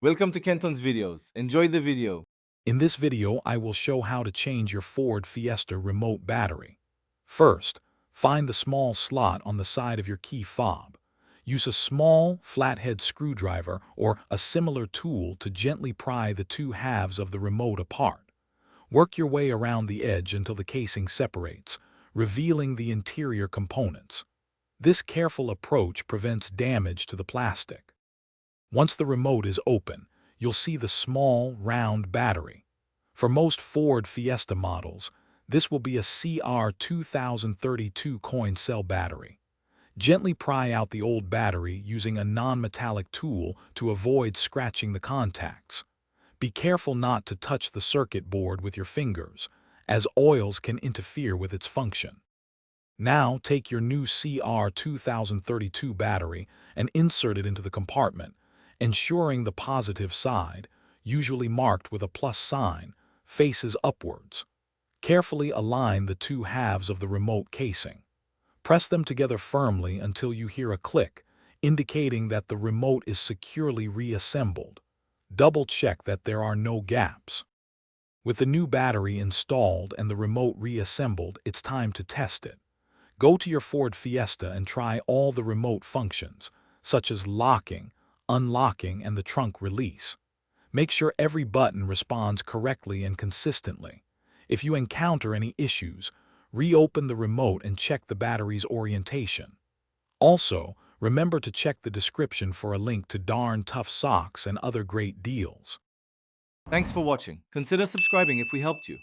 Welcome to Kenton's videos. Enjoy the video. In this video, I will show how to change your Ford Fiesta remote battery. First, find the small slot on the side of your key fob. Use a small, flathead screwdriver or a similar tool to gently pry the two halves of the remote apart. Work your way around the edge until the casing separates, revealing the interior components. This careful approach prevents damage to the plastic. Once the remote is open, you'll see the small, round battery. For most Ford Fiesta models, this will be a CR2032 coin cell battery. Gently pry out the old battery using a non-metallic tool to avoid scratching the contacts. Be careful not to touch the circuit board with your fingers, as oils can interfere with its function. Now take your new CR2032 battery and insert it into the compartment, ensuring the positive side, usually marked with a plus sign, faces upwards. Carefully align the two halves of the remote casing. Press them together firmly until you hear a click, indicating that the remote is securely reassembled. Double-check that there are no gaps. With the new battery installed and the remote reassembled, it's time to test it. Go to your Ford Fiesta and try all the remote functions, such as locking, unlocking, and the trunk release. Make sure every button responds correctly and consistently. If you encounter any issues, reopen the remote and check the battery's orientation. Also, remember to check the description for a link to darn tough socks and other great deals. Thanks for watching. Consider subscribing if we helped you.